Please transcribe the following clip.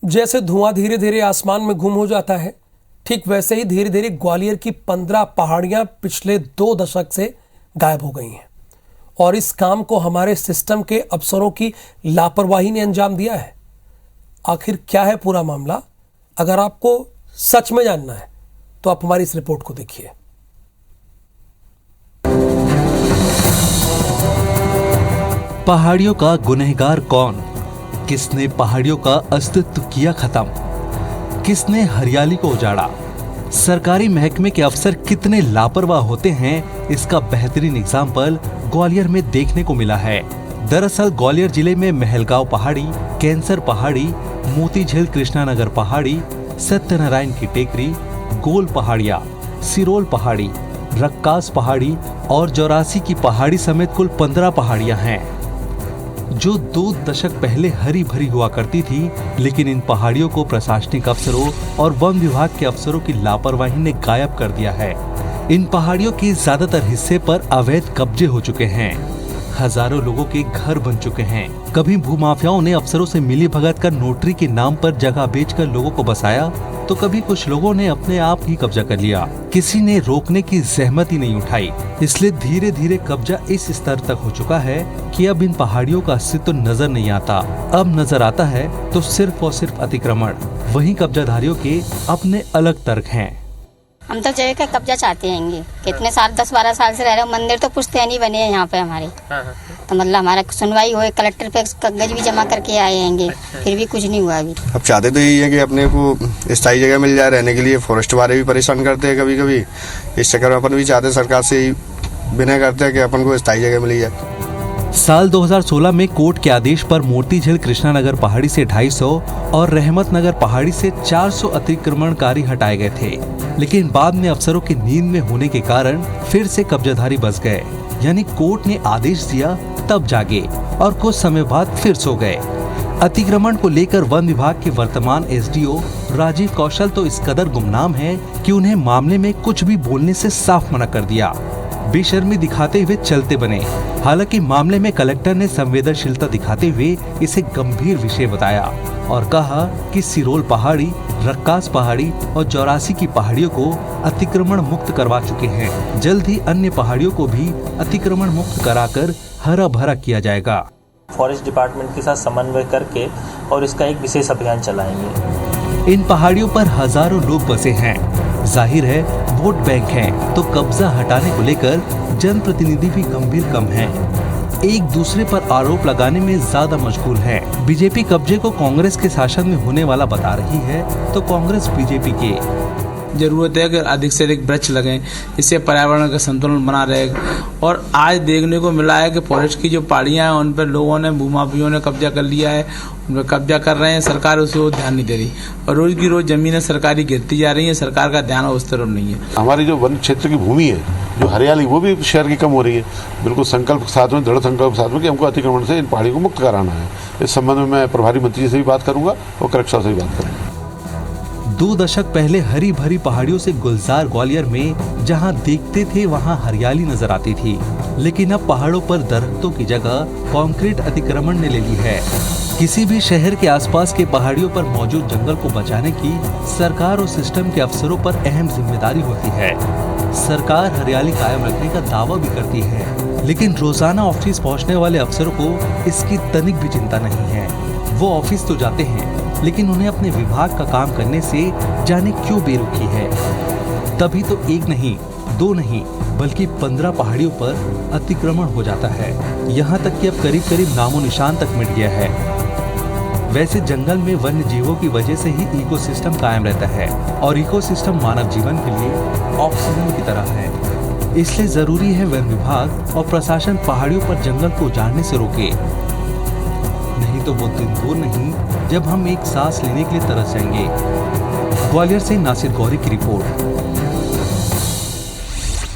जैसे धुआं धीरे धीरे आसमान में गुम हो जाता है, ठीक वैसे ही धीरे धीरे ग्वालियर की 15 पहाड़ियां पिछले 2 दशक से गायब हो गई हैं। और इस काम को हमारे सिस्टम के अफसरों की लापरवाही ने अंजाम दिया है। आखिर क्या है पूरा मामला? अगर आपको सच में जानना है तो आप हमारी इस रिपोर्ट को देखिए। पहाड़ियों का गुनहगार कौन? किसने पहाड़ियों का अस्तित्व किया खत्म? किसने हरियाली को उजाड़ा? सरकारी महकमे के अफसर कितने लापरवाह होते हैं, इसका बेहतरीन एग्जाम्पल ग्वालियर में देखने को मिला है। दरअसल ग्वालियर जिले में महलगांव पहाड़ी, कैंसर पहाड़ी, मोतीझील कृष्णानगर पहाड़ी, सत्यनारायण की टेकरी, गोल पहाड़िया, सिरोल पहाड़ी, रक्कास पहाड़ी और 84 की पहाड़ी समेत कुल 15 पहाड़ियां हैं जो 2 दशक पहले हरी भरी हुआ करती थी। लेकिन इन पहाड़ियों को प्रशासनिक अफसरों और वन विभाग के अफसरों की लापरवाही ने गायब कर दिया है। इन पहाड़ियों के ज्यादातर हिस्से पर अवैध कब्जे हो चुके हैं। हजारों लोगों के घर बन चुके हैं। कभी भूमाफियाओं ने अफसरों से मिली भगत कर नोटरी के नाम पर जगह बेचकर लोगों को बसाया, तो कभी कुछ लोगों ने अपने आप ही कब्जा कर लिया। किसी ने रोकने की जहमत ही नहीं उठाई। इसलिए धीरे धीरे कब्जा इस स्तर तक हो चुका है कि अब इन पहाड़ियों का अस्तित्व नजर नहीं आता। अब नजर आता है तो सिर्फ और सिर्फ अतिक्रमण। वहीं कब्जाधारियों के अपने अलग तर्क हैं। हम तो जगह का कब्जा चाहते हैं। कितने साल 10-12 साल से रह रहे हो। मंदिर तो पुश्तैनी बने हैं यहाँ पे हमारे। तो मतलब हमारा सुनवाई हुई, कलेक्टर पे कागज भी जमा करके आए हैं, फिर भी कुछ नहीं हुआ अभी। अब चाहते तो यही है कि अपने को स्थायी जगह मिल जाए रहने के लिए। फॉरेस्ट वाले भी परेशान करते हैं कभी कभी। इस चक्कर में अपन भी चाहते हैं सरकार से विनय करते हैं कि अपन को स्थायी जगह मिल जाए। साल 2016 में कोर्ट के आदेश पर मोतीझील कृष्णानगर पहाड़ी से 250 और रहमत नगर पहाड़ी से 400 अतिक्रमणकारी हटाए गए थे। लेकिन बाद में अफसरों की नींद में होने के कारण फिर से कब्जाधारी बस गए। यानी कोर्ट ने आदेश दिया तब जागे और कुछ समय बाद फिर सो गए। अतिक्रमण को लेकर वन विभाग के वर्तमान एसडीओ राजीव कौशल तो इस कदर गुमनाम है कि उन्हें मामले में कुछ भी बोलने से साफ मना कर दिया। बेशर्मी दिखाते हुए चलते बने। हालांकि मामले में कलेक्टर ने संवेदनशीलता दिखाते हुए इसे गंभीर विषय बताया और कहा कि सिरोल पहाड़ी, रक्कास पहाड़ी और 84 की पहाड़ियों को अतिक्रमण मुक्त करवा चुके हैं। जल्द ही अन्य पहाड़ियों को भी अतिक्रमण मुक्त कराकर हरा भरा किया जाएगा। फॉरेस्ट डिपार्टमेंट के साथ समन्वय करके और इसका एक विशेष अभियान चलाएंगे। इन पहाड़ियों पर हजारों लोग बसे हैं। जाहिर है वोट बैंक है, तो कब्जा हटाने को लेकर जनप्रतिनिधि भी गंभीर कम हैं। एक दूसरे पर आरोप लगाने में ज्यादा मशगूल है। बीजेपी कब्जे को कांग्रेस के शासन में होने वाला बता रही है, तो कांग्रेस बीजेपी के जरूरत है कि अधिक से अधिक वृक्ष लगें, इससे पर्यावरण का संतुलन बना रहेगा। और आज देखने को मिला है कि फॉरेस्ट की जो पहाड़ियां हैं उन पर लोगों ने, भूमाफियों ने कब्जा कर लिया है, उन पर कब्जा कर रहे हैं। सरकार उस पर ध्यान नहीं दे रही और रोज की रोज जमीनें सरकारी गिरती जा रही है। सरकार का ध्यान उस तरफ नहीं है। हमारी जो वन क्षेत्र की भूमि है, जो हरियाली, वो भी शहर की कम हो रही है। बिल्कुल संकल्प के साथ में, दृढ़ संकल्प के साथ में कि हमको अतिक्रमण से इन पहाड़ियों को मुक्त कराना है। इस संबंध में मैं प्रभारी मंत्री से भी बात करूंगा और कलेक्टर से भी बात करूंगा। 2 दशक पहले हरी भरी पहाड़ियों से गुलजार ग्वालियर में जहां देखते थे वहां हरियाली नजर आती थी। लेकिन अब पहाड़ों पर दरख्तों की जगह कंक्रीट अतिक्रमण ने ले ली है। किसी भी शहर के आसपास के पहाड़ियों पर मौजूद जंगल को बचाने की सरकार और सिस्टम के अफसरों पर अहम जिम्मेदारी होती है। सरकार हरियाली कायम रखने का दावा भी करती है, लेकिन रोजाना ऑफिस पहुंचने वाले अफसरों को इसकी तनिक भी चिंता नहीं है। वो ऑफिस तो जाते हैं, लेकिन उन्हें अपने विभाग का काम करने से जाने क्यों बेरुखी है। तभी तो 1 नहीं, 2 नहीं, बल्कि 15 पहाड़ियों पर अतिक्रमण हो जाता है। यहाँ तक कि अब करीब करीब नामो निशान तक मिट गया है। वैसे जंगल में वन्य जीवों की वजह से ही इकोसिस्टम कायम रहता है और इकोसिस्टम मानव जीवन के लिए ऑक्सीजन की तरह है। इसलिए जरूरी है वन विभाग और प्रशासन पहाड़ियों पर जंगल को उजाड़ने से रोके। नहीं तो वो दिन दूर नहीं जब हम एक सांस लेने के लिए तरस जाएंगे। ग्वालियर से नासिर गौरी की रिपोर्ट।